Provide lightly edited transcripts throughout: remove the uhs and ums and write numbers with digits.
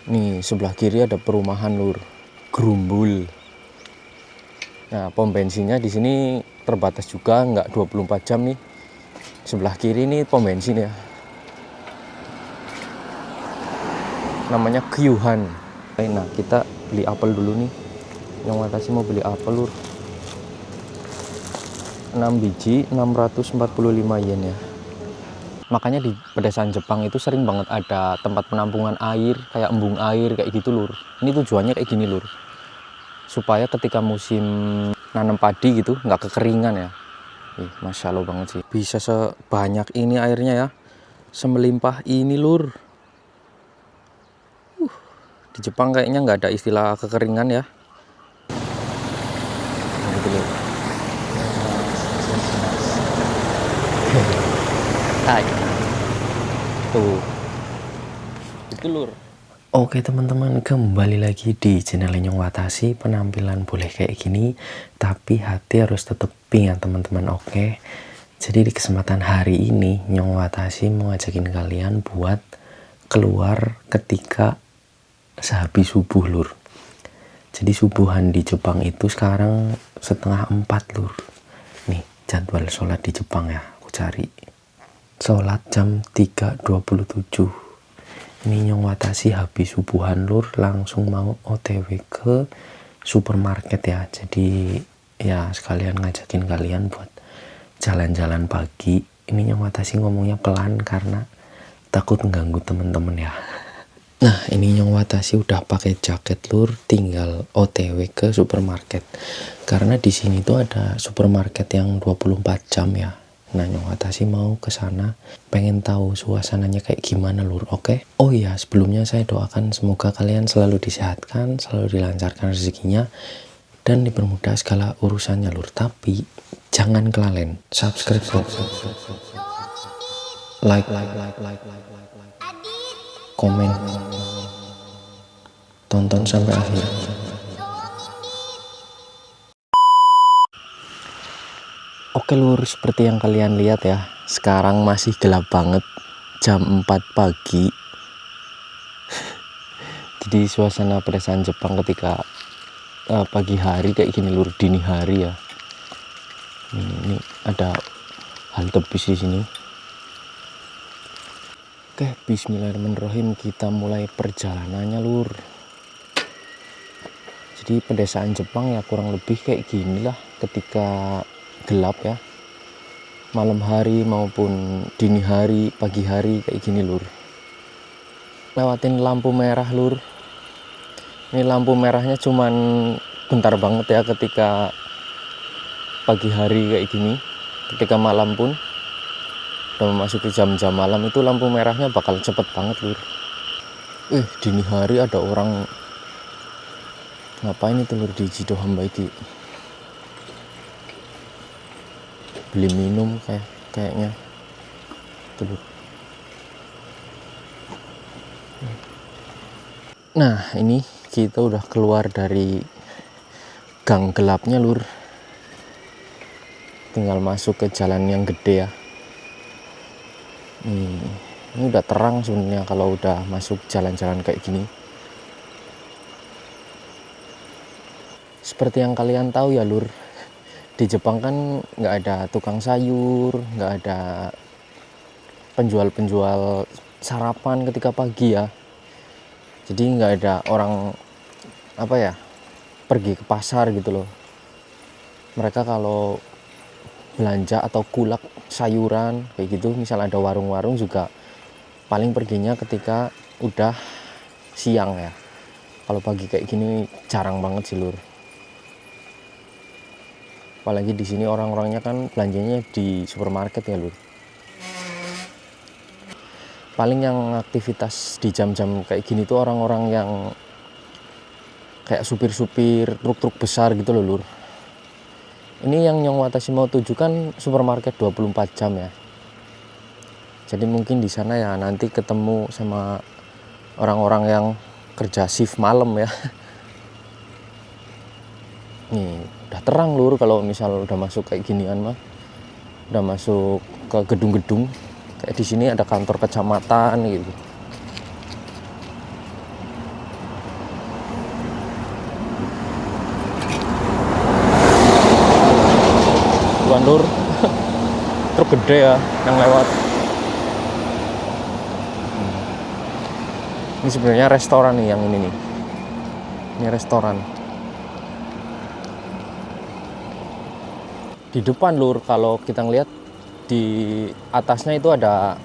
Nih sebelah kiri ada perumahan lur, Gerumbul. Nah pom bensinnya di sini terbatas juga, nggak 24 jam nih. Sebelah kiri ini pom bensin ya, namanya Kyuhan. Nah kita beli apel dulu nih. Yang Watashi mau beli apel lur, 6 biji 645 yen ya. Makanya di pedesaan Jepang itu sering banget ada tempat penampungan air, kayak embung air kayak gitu lur. Ini tujuannya kayak gini lur, supaya ketika musim nanam padi gitu nggak kekeringan ya. Masya Allah banget sih, bisa sebanyak ini airnya ya, semelimpah ini lur. Di Jepang kayaknya nggak ada istilah kekeringan ya. Nah, gitu lur. Hai. Tuh. Itu lur. Oke teman-teman, kembali lagi di channel Nyong Watashi. Penampilan boleh kayak gini, tapi hati harus tetap pink ya teman-teman. Oke. Jadi di kesempatan hari ini Nyong Watashi mau ngajakin kalian buat keluar ketika sehabis subuh lur. Jadi subuhan di Jepang itu sekarang 3:30 lur. Nih jadwal sholat di Jepang ya, aku cari. Sholat jam 3:27. Ini Nyong Watashi habis subuhan lur, langsung mau OTW ke supermarket ya. Jadi ya sekalian ngajakin kalian buat jalan-jalan pagi. Ini Nyong Watashi ngomongnya pelan karena takut mengganggu temen-temen ya. Nah ini Nyong Watashi udah pakai jaket lur, tinggal OTW ke supermarket. Karena di sini tuh ada supermarket yang 24 jam ya. Nah Nyong Watashi mau ke sana, pengen tahu suasananya kayak gimana lur. Oke. Oh iya, sebelumnya saya doakan semoga kalian selalu disehatkan, selalu dilancarkan rezekinya, dan dipermudah segala urusannya lur. Tapi jangan kelalen subscribe, like, komen, tonton sampai akhir. Oke lur, seperti yang kalian lihat ya, sekarang masih gelap banget, jam 4 pagi. Jadi suasana pedesaan Jepang ketika pagi hari kayak gini lur, dini hari ya. Ini ada halte bis di sini. Oke, bismillahirrahmanirrahim, kita mulai perjalanannya lur. Jadi pedesaan Jepang ya kurang lebih kayak gini lah ketika gelap ya, malam hari maupun dini hari, pagi hari kayak gini lur. Lewatin lampu merah lur. Ini lampu merahnya cuman bentar banget ya ketika pagi hari kayak gini. Ketika malam pun udah memasuki jam-jam malam itu lampu merahnya bakal cepet banget lur. Dini hari ada orang ngapain itu lur di Jido Hamba itu, beli minum kayaknya itu lur. Nah ini kita udah keluar dari gang gelapnya lur, tinggal masuk ke jalan yang gede ya. Ini udah terang sebenarnya kalau udah masuk jalan-jalan kayak gini. Seperti yang kalian tahu ya lur, di Jepang kan nggak ada tukang sayur, nggak ada penjual-penjual sarapan ketika pagi ya. Jadi nggak ada orang pergi ke pasar gitu loh. Mereka kalau belanja atau kulak sayuran kayak gitu, misal ada warung-warung juga paling perginya ketika udah siang ya. Kalau pagi kayak gini jarang banget sih lur. Apalagi di sini orang-orangnya kan belanjanya di supermarket ya lur. Paling yang aktivitas di jam-jam kayak gini tuh orang-orang yang kayak supir-supir truk-truk besar gitu loh lur. Ini yang Nyong Watashi mau tuju kan supermarket 24 jam ya. Jadi mungkin di sana ya nanti ketemu sama orang-orang yang kerja shift malam ya. Nih udah terang lur kalau misal udah masuk kayak ginian mah. Udah masuk ke gedung-gedung. Kayak di sini ada kantor kecamatan gitu. begituan lur. Truk gede ya yang lewat. Ini sebenarnya restoran nih yang ini nih. Ini restoran. Di depan lur, kalau kita ngeliat di atasnya itu ada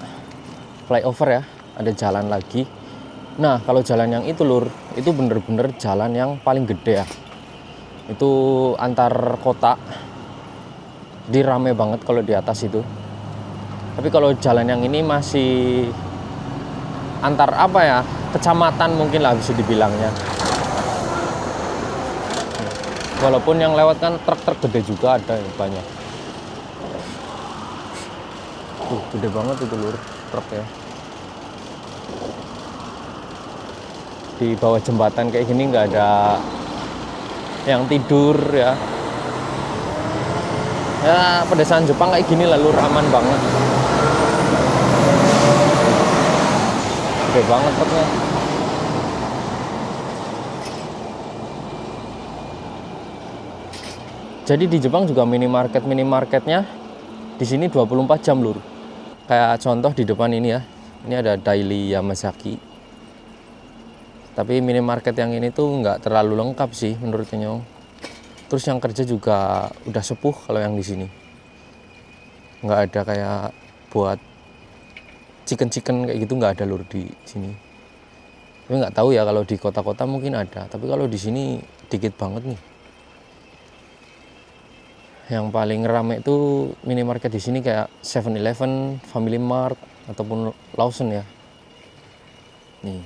flyover ya, ada jalan lagi. Nah kalau jalan yang itu lur, itu bener-bener jalan yang paling gede ya. Itu antar kota, jadi rame banget kalau di atas itu. Tapi kalau jalan yang ini masih antar apa ya, kecamatan mungkin lah bisa dibilangnya. Walaupun yang lewat kan truk-truk gede juga ada banyak. Gede banget itu lur, truk ya. Di bawah jembatan kayak gini nggak ada yang tidur ya. Ya pedesaan Jepang kayak gini lah lur, aman banget. Gede banget truknya. Jadi di Jepang juga minimarketnya di sini 24 jam lur. Kayak contoh di depan ini ya. Ini ada Daily Yamazaki. Tapi minimarket yang ini tuh nggak terlalu lengkap sih menurut Kenyong. Terus yang kerja juga udah sepuh kalau yang di sini. Nggak ada kayak buat chicken kayak gitu, nggak ada lur di sini. Tapi nggak tahu ya kalau di kota-kota mungkin ada. Tapi kalau di sini dikit banget nih. Yang paling rame itu minimarket di sini kayak 7-Eleven, Family Mart ataupun Lawson ya. Nih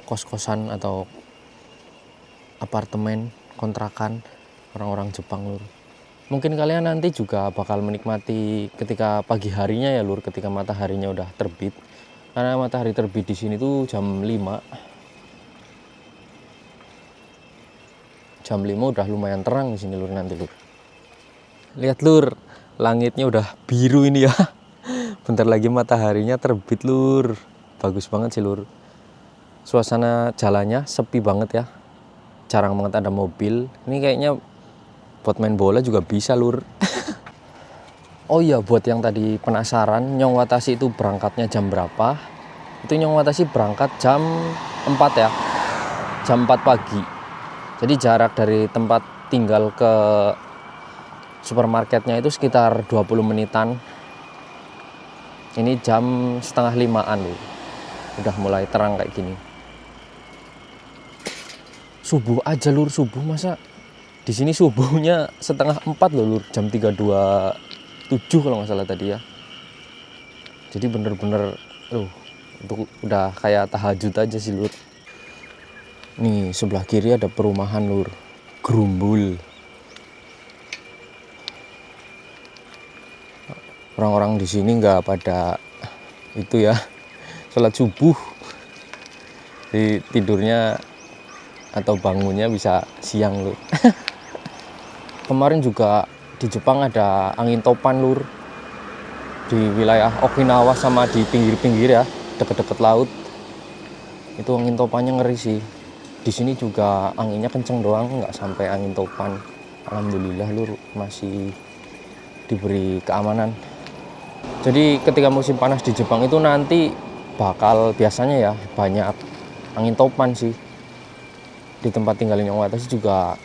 kos-kosan atau apartemen kontrakan orang-orang Jepang lur. Mungkin kalian nanti juga bakal menikmati ketika pagi harinya ya lur, ketika mataharinya udah terbit. Karena matahari terbit di sini tuh jam 5. Jam 5 udah lumayan terang di sini lur nanti lur. Lihat lur, langitnya udah biru ini ya. Bentar lagi mataharinya terbit lur. Bagus banget sih lur. Suasana jalannya sepi banget ya. Jarang banget ada mobil. Ini kayaknya buat main bola juga bisa lur. Oh iya, buat yang tadi penasaran Nyong Watashi itu berangkatnya jam berapa? Itu Nyong Watashi berangkat jam 4 ya. Jam 4 pagi. Jadi jarak dari tempat tinggal ke supermarketnya itu sekitar 20 menitan. Ini jam setengah 5-an lur. Udah mulai terang kayak gini. Subuh aja lur, subuh masa di sini subuhnya setengah 4 loh lur, jam 3.27 kalau nggak salah tadi ya. Jadi bener-bener itu udah kayak tahajud aja sih lur. Nih sebelah kiri ada perumahan lur, Gerumbul. Orang-orang di sini nggak pada itu ya, sholat subuh. Jadi tidurnya atau bangunnya bisa siang lur. Kemarin juga di Jepang ada angin topan lur. Di wilayah Okinawa sama di pinggir-pinggir ya, deket-deket laut. Itu angin topannya ngeri sih. Di sini juga anginnya kenceng doang, nggak sampai angin topan. Alhamdulillah lur, masih diberi keamanan. Jadi ketika musim panas di Jepang itu nanti bakal biasanya ya banyak angin topan sih. Di tempat tinggal Nyong Watashi juga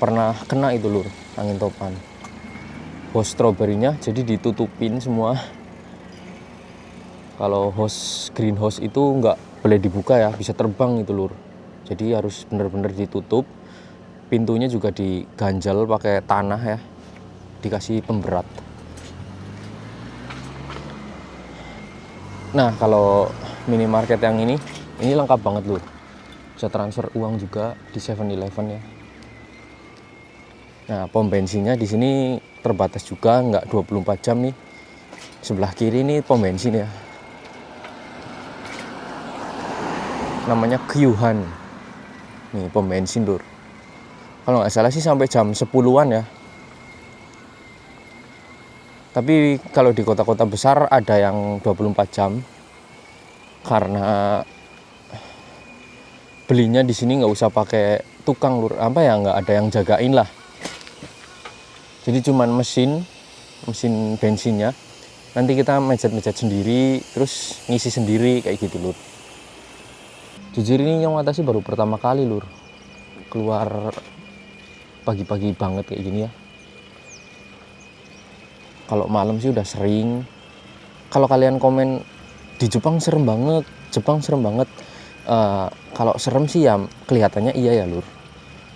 pernah kena itu lur, angin topan. Hos stroberinya jadi ditutupin semua. Kalau greenhouse itu nggak boleh dibuka ya, bisa terbang itu lur. Jadi harus benar-benar ditutup. Pintunya juga diganjal pakai tanah ya, dikasih pemberat. Nah kalau minimarket yang ini lengkap banget lur. Bisa transfer uang juga di 7-Eleven ya. Nah pom bensinnya di sini terbatas juga, nggak 24 jam nih. Sebelah kiri ini pom bensin ya. Namanya Kyuhan. Nih pom bensin lur. Kalau nggak salah sih sampai jam 10-an ya. Tapi kalau di kota-kota besar ada yang 24 jam. Karena belinya di sini nggak usah pakai tukang lur, apa ya, nggak ada yang jagain lah. Jadi cuman mesin mesin bensinnya. Nanti kita mejet-mejet sendiri, terus ngisi sendiri kayak gitu lur. Jujur ini Nyong Watasi baru pertama kali lur keluar pagi-pagi banget kayak gini ya. Kalau malam sih udah sering. Kalau kalian komen di Jepang serem banget, kalau serem sih ya kelihatannya iya ya lur,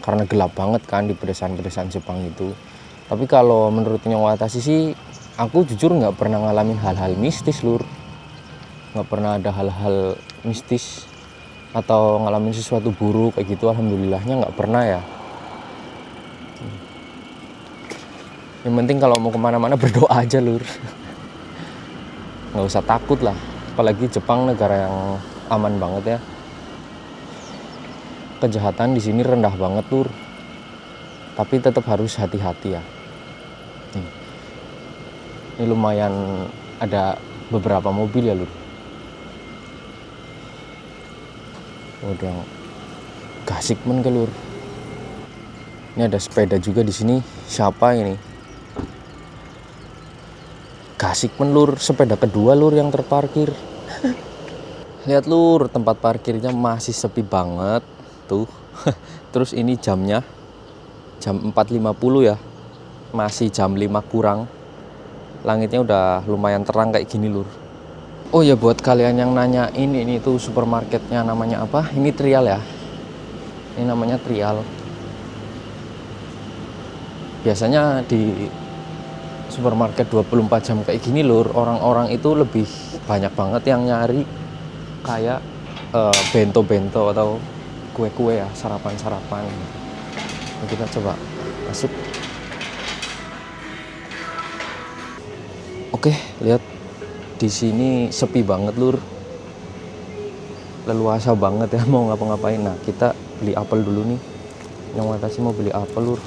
karena gelap banget kan di pedesaan-pedesaan Jepang itu. Tapi kalau menurut Nyong Watasi sih, aku jujur nggak pernah ngalamin hal-hal mistis lur, nggak pernah ada hal-hal mistis atau ngalamin sesuatu buruk kayak gitu. Alhamdulillahnya nggak pernah ya. Yang penting kalau mau kemana-mana berdoa aja lur, nggak usah takut lah. Apalagi Jepang negara yang aman banget ya. Kejahatan di sini rendah banget lur, tapi tetap harus hati-hati ya. Ini lumayan ada beberapa mobil ya lur. Udah gasik men ke lur. Ini ada sepeda juga di sini. Siapa ini? Gasik men lur, sepeda kedua lur yang terparkir. Lihat lur, tempat parkirnya masih sepi banget tuh. Terus ini jamnya jam 4.50 ya. Masih jam 5 kurang. Langitnya udah lumayan terang kayak gini lur. Oh ya, buat kalian yang nanya ini tuh supermarketnya namanya apa? Ini Trial ya. Ini namanya Trial. Biasanya di supermarket 24 jam kayak gini lur, orang-orang itu lebih banyak banget yang nyari kayak bento-bento atau kue-kue ya, sarapan-sarapan. Nah, kita coba masuk. Oke, lihat di sini sepi banget lur, leluasa banget ya mau ngapa-ngapain. Nah, kita beli apel dulu nih. Yang Watasi mau beli apel lur.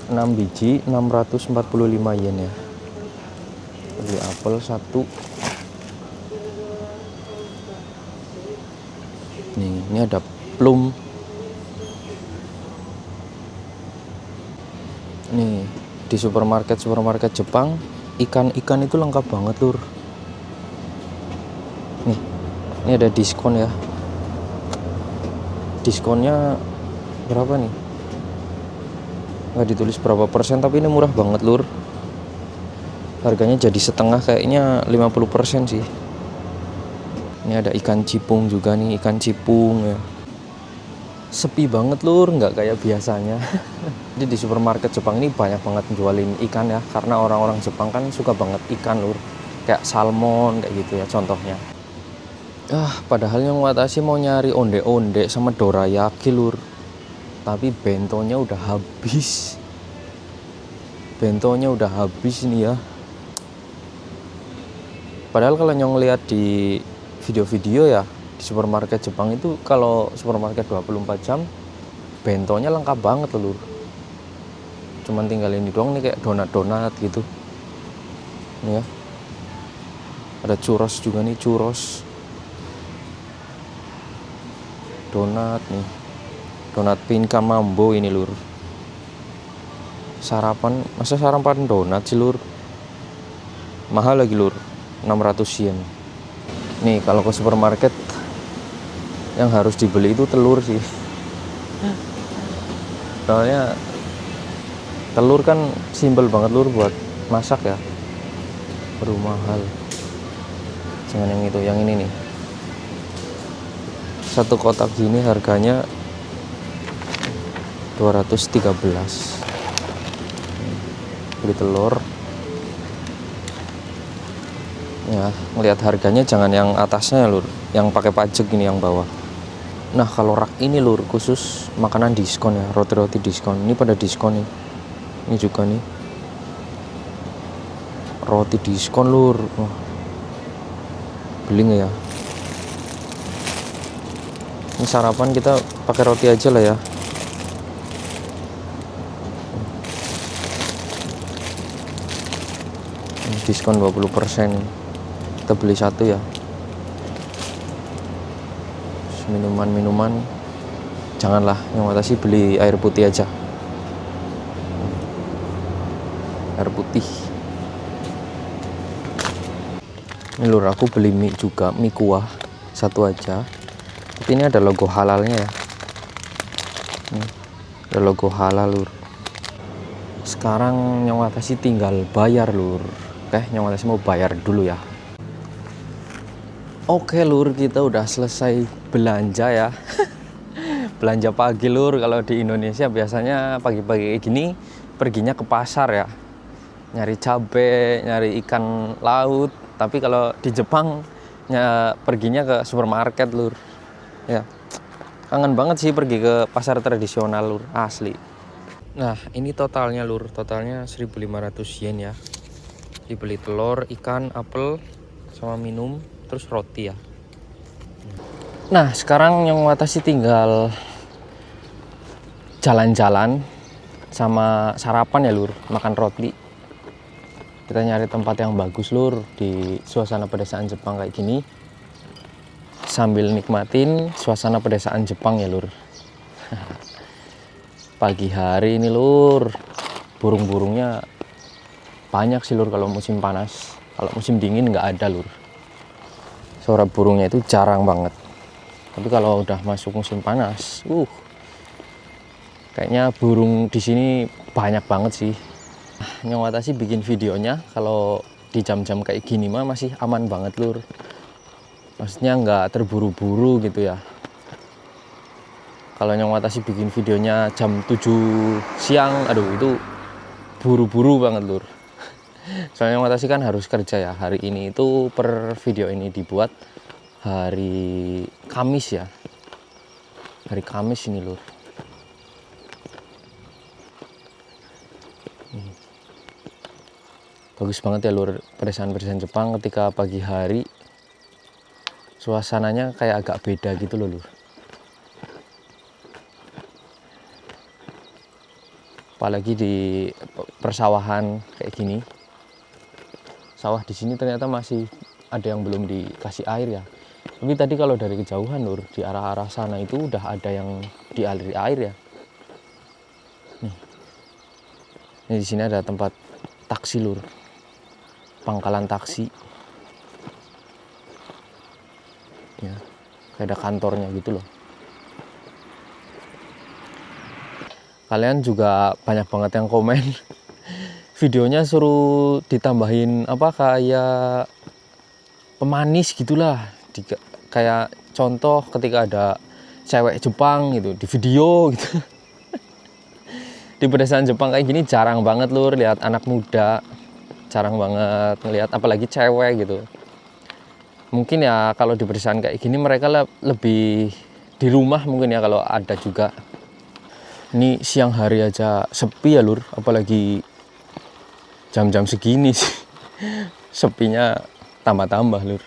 6 biji 645 yen ya. Beli apel 1. Nih, ini ada plum. Nih, di supermarket Jepang, ikan itu lengkap banget lur. Nih, ini ada diskon ya. Diskonnya berapa nih? Nggak ditulis berapa persen, tapi ini murah banget lur. Harganya jadi setengah, kayaknya 50% sih. Ini ada ikan cipung juga nih, ikan cipung ya. Sepi banget lur, nggak kayak biasanya. Jadi di supermarket Jepang ini banyak banget jualin ikan ya, karena orang-orang Jepang kan suka banget ikan lur, kayak salmon kayak gitu ya contohnya. Padahal yang Watasi mau nyari onde-onde sama dorayaki lur, tapi bentonya udah habis. Nih ya. Padahal kalau Nyong lihat di video-video ya, di supermarket Jepang itu kalau supermarket 24 jam bentonya lengkap banget lur. Cuman tinggal ini doang nih, kayak donat-donat gitu. Nih ya. Ada churros juga nih, churros. Donat nih. Donat Pinka Mambo ini lur. Masa sarapan donat sih lur? Mahal lagi lur, 600 yen. Nih kalau ke supermarket yang harus dibeli itu telur sih. Soalnya telur kan simpel banget lur buat masak ya. Baru mahal. Jangan yang itu, yang ini nih. Satu kotak gini harganya 213. Beli telur. Ya, ngelihat harganya jangan yang atasnya lur, yang pakai pajak ini yang bawah. Nah, kalau rak ini lur khusus makanan diskon ya, roti-roti diskon. Ini pada diskon nih. Ini juga nih. Roti diskon lur. Beli nggak ya? Ini sarapan kita pakai roti aja lah ya. Diskon 20%. Kita beli satu ya. Minuman janganlah, yang Watasi beli air putih aja. air putih. Ini lur, aku beli mie juga, mie kuah satu aja, tapi ini ada logo halalnya ya. Ada logo halal lur. Sekarang Nyong Watashi tinggal bayar lur. Oke, Nyong Watashi mau bayar dulu ya. Oke lur, kita udah selesai belanja ya. Belanja pagi lur. Kalau di Indonesia biasanya pagi-pagi kayak gini perginya ke pasar ya, nyari cabe, nyari ikan laut. Tapi kalau di Jepang perginya ke supermarket lur ya. Kangen banget sih pergi ke pasar tradisional lur, asli. Nah ini totalnya lur, totalnya 1.500 yen ya. Dibeli telur, ikan, apel, sama minum, terus roti ya. Nah sekarang Nyong Watashi tinggal jalan-jalan sama sarapan ya lur, makan roti. Kita nyari tempat yang bagus lur, di suasana pedesaan Jepang kayak gini, sambil nikmatin suasana pedesaan Jepang ya lur. Pagi hari ini lur, burung-burungnya banyak sih lur kalau musim panas. Kalau musim dingin nggak ada lur, suara burungnya itu jarang banget. Tapi kalau udah masuk musim panas, kayaknya burung di sini banyak banget sih. Nyong Watashi bikin videonya kalau di jam-jam kayak gini mah masih aman banget lur. Maksudnya nggak terburu-buru gitu ya. Kalau Nyong Watashi bikin videonya jam 7 siang, aduh itu buru-buru banget lur. Soalnya Nyong Watashi kan harus kerja ya. Hari ini itu per video ini dibuat hari Kamis ya. Hari Kamis ini lur. Bagus banget ya lur, pedesaan-pedesaan Jepang ketika pagi hari. Suasananya kayak agak beda gitu loh lur. Apalagi di persawahan kayak gini. Sawah di sini ternyata masih ada yang belum dikasih air ya. Tapi tadi kalau dari kejauhan lur, di arah-arah sana itu udah ada yang dialiri air ya. Nih. Ini di sini ada tempat taksi lur. Pangkalan taksi. Ya, kayak ada kantornya gitu loh. Kalian juga banyak banget yang komen videonya suruh ditambahin apa kayak pemanis gitulah, kayak contoh ketika ada cewek Jepang gitu di video gitu. Di pedesaan Jepang kayak gini jarang banget lur lihat anak muda, jarang banget ngelihat apalagi cewek gitu. Mungkin ya kalau di pedesaan kayak gini mereka lebih di rumah mungkin ya kalau ada juga. Ini siang hari aja sepi ya lur, apalagi jam-jam segini sih. Sepinya tambah-tambah lur.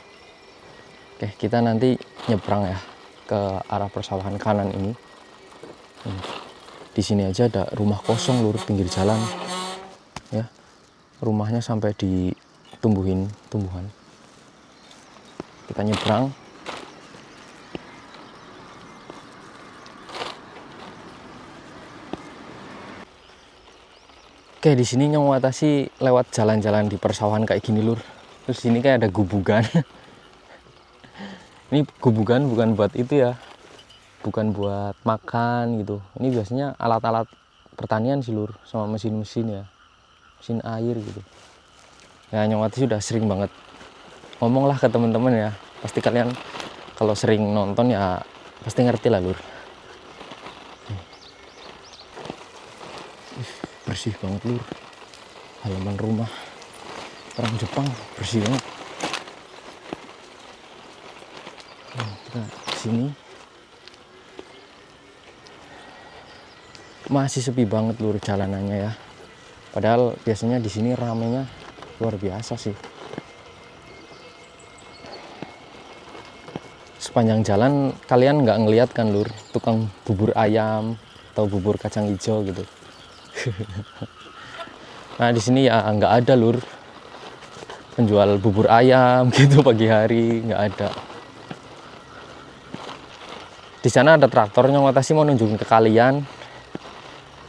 Oke, kita nanti nyebrang ya ke arah persawahan kanan ini. Di sini aja ada rumah kosong lur, pinggir jalan. Ya. Rumahnya sampai ditumbuhin tumbuhan. Kita nyebrang. Oke, di sini Nyong Watashi lewat jalan-jalan di persawahan kayak gini lur. Terus sini kayak ada gubugan. Ini gubugan bukan buat itu ya, bukan buat makan gitu. Ini biasanya alat-alat pertanian sih lur, sama mesin-mesin ya, mesin air gitu. Ya Nyong Watashi sudah sering banget ngomonglah ke teman-teman ya. Pasti kalian kalau sering nonton ya pasti ngerti lah lur. Bersih banget lur, halaman rumah orang Jepang bersih banget. Nah, kita sini masih sepi banget lur jalanannya ya. Padahal biasanya di sini ramenya luar biasa sih. Sepanjang jalan kalian nggak ngeliat kan lur tukang bubur ayam atau bubur kacang hijau gitu. Nah di sini ya nggak ada lur penjual bubur ayam gitu pagi hari, nggak ada. Di sana ada traktor Nyong Watashi mau nunjukin ke kalian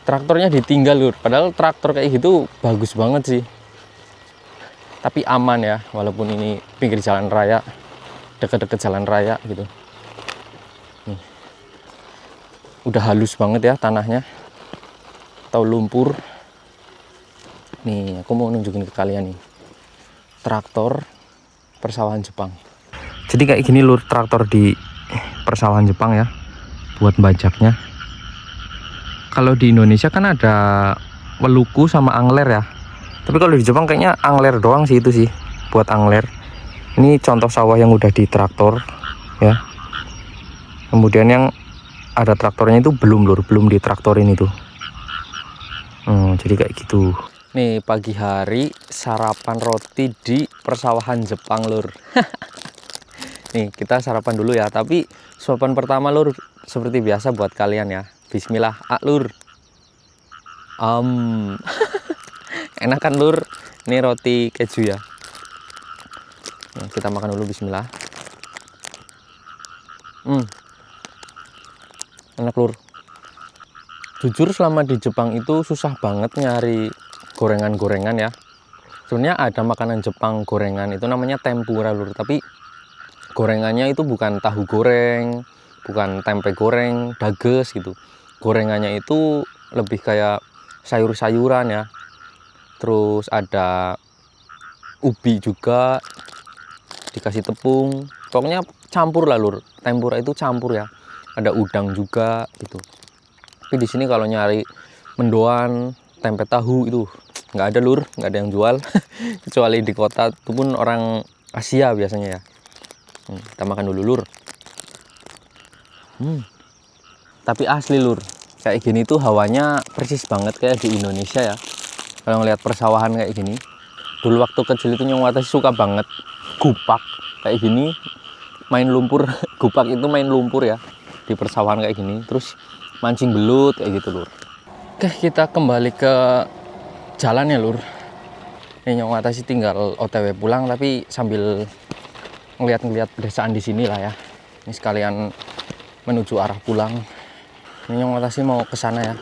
traktornya ditinggal lur, padahal traktor kayak gitu bagus banget sih, tapi aman ya, walaupun ini pinggir jalan raya, deket-deket jalan raya gitu. Nih, udah halus banget ya tanahnya, atau lumpur. Nih aku mau nunjukin ke kalian nih, traktor persawahan Jepang. Jadi kayak gini lur, traktor di persawahan Jepang ya, buat bajaknya. Kalau di Indonesia kan ada weluku sama angler ya, tapi kalau di Jepang kayaknya angler doang sih, itu sih buat angler. Ini contoh sawah yang udah di traktor ya, kemudian yang ada traktornya itu belum lur, belum ditraktorin itu. Jadi kayak gitu. Nih pagi hari sarapan roti di persawahan Jepang lur. Nih kita sarapan dulu ya, tapi suapan pertama lur seperti biasa buat kalian ya. Bismillah, lur. Enak kan lur, ini roti keju ya. Nah, kita makan dulu, bismillah. Enak lur. Jujur selama di Jepang itu susah banget nyari gorengan-gorengan ya. Sebenarnya ada makanan Jepang gorengan itu namanya tempura lur, tapi gorengannya itu bukan tahu goreng, bukan tempe goreng, dages gitu. Gorengannya itu lebih kayak sayur-sayuran ya. Terus ada ubi juga, dikasih tepung. Pokoknya campur lah lur. Tempura itu campur ya. Ada udang juga gitu. Tapi di sini kalau nyari mendoan, tempe tahu itu nggak ada lur, nggak ada yang jual. Kecuali di kota itu pun orang Asia biasanya ya. Kita makan dulu lur. Tapi asli lur, kayak gini tuh hawanya persis banget kayak di Indonesia ya. Kalau ngeliat persawahan kayak gini, dulu waktu kecil itu Nyong Watasi suka banget gupak kayak gini, main lumpur. Gupak itu main lumpur ya di persawahan kayak gini, terus mancing belut kayak gitu lur. Oke, kita kembali ke jalan ya lur. Ini Nyong Watasi tinggal OTW pulang, tapi sambil ngeliat-ngeliat pedesaan di sini lah ya. Ini sekalian menuju arah pulang. Ini Nyong Watasi mau ke sana ya,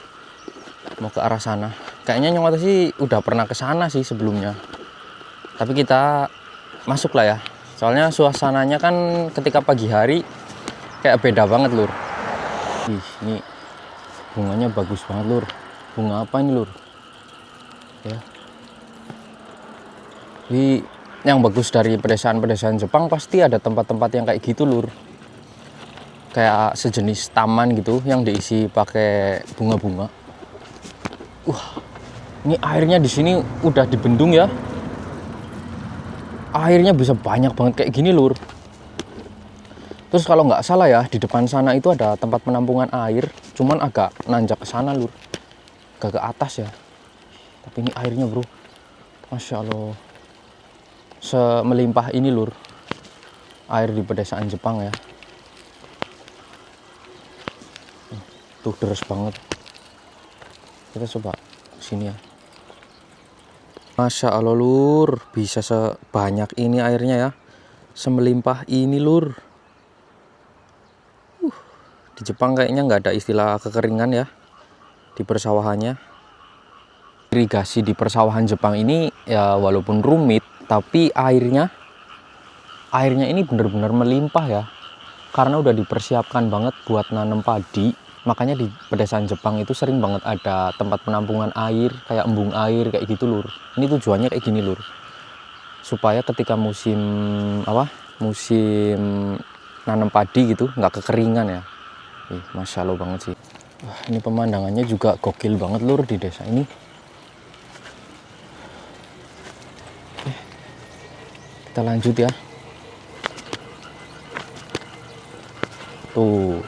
mau ke arah sana. Kayaknya Nyong Watasi udah pernah ke sana sih sebelumnya, tapi kita masuk lah ya. Soalnya suasananya kan ketika pagi hari kayak beda banget lur. Ini bunganya bagus banget lur. Bunga apa ini lur? Ya. Ini yang bagus dari pedesaan-pedesaan Jepang pasti ada tempat-tempat yang kayak gitu lur. Kayak sejenis taman gitu yang diisi pakai bunga-bunga. Ini airnya di sini udah dibendung ya. Airnya bisa banyak banget kayak gini lur. Terus kalau nggak salah ya, di depan sana itu ada tempat penampungan air, cuman agak nanjak ke sana lur, agak ke atas ya. Tapi ini airnya bro, masya Allah, semelimpah ini lur, air di pedesaan Jepang ya. Tuh deres banget. Kita coba sini ya. Masya Allah lur, bisa sebanyak ini airnya ya, semelimpah ini lur. Di Jepang kayaknya nggak ada istilah kekeringan ya di persawahannya. Irigasi di persawahan Jepang ini ya walaupun rumit, tapi airnya ini benar-benar melimpah ya, karena udah dipersiapkan banget buat nanam padi. Makanya di pedesaan Jepang itu sering banget ada tempat penampungan air, kayak embung air kayak gitu lur. Ini tujuannya kayak gini lur, supaya ketika musim nanam padi gitu nggak kekeringan ya. Masya Allah banget sih. Wah, ini pemandangannya juga gokil banget lur di desa ini. Kita lanjut ya. Tuh,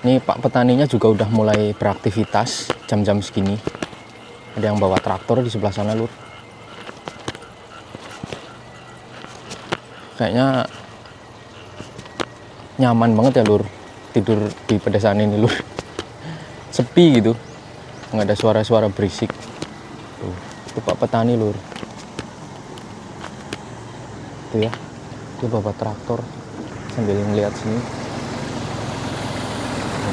ini Pak petaninya juga udah mulai beraktivitas jam-jam segini. Ada yang bawa traktor di sebelah sana lur. Kayaknya nyaman banget ya lur tidur di pedesaan ini lur. Sepi gitu, nggak ada suara-suara berisik. Tuh, itu Pak petani lur. Tuh ya, dia bawa traktor sambil ngeliat sini.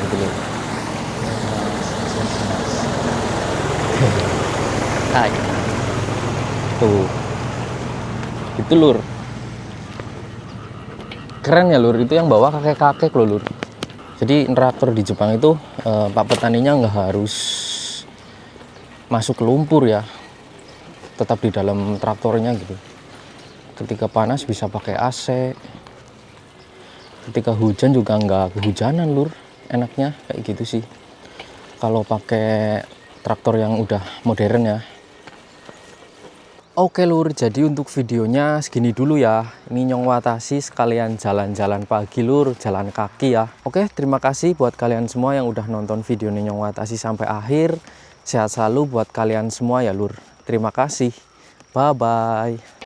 Gitu lur. Hai. Tuh. Itu lur. Keren ya lur, itu yang bawa kakek-kakek loh lur. Jadi traktor di Jepang itu pak petaninya nggak harus masuk ke lumpur ya, tetap di dalam traktornya gitu. Ketika panas bisa pakai AC, ketika hujan juga nggak kehujanan lur, enaknya kayak gitu sih kalau pakai traktor yang udah modern ya. Oke lur, jadi untuk videonya segini dulu ya. Ini Nyong Watashi sekalian jalan-jalan pagi lur, jalan kaki ya. Oke, terima kasih buat kalian semua yang udah nonton video Nyong Watashi sampai akhir. Sehat selalu buat kalian semua ya lur. Terima kasih. Bye-bye.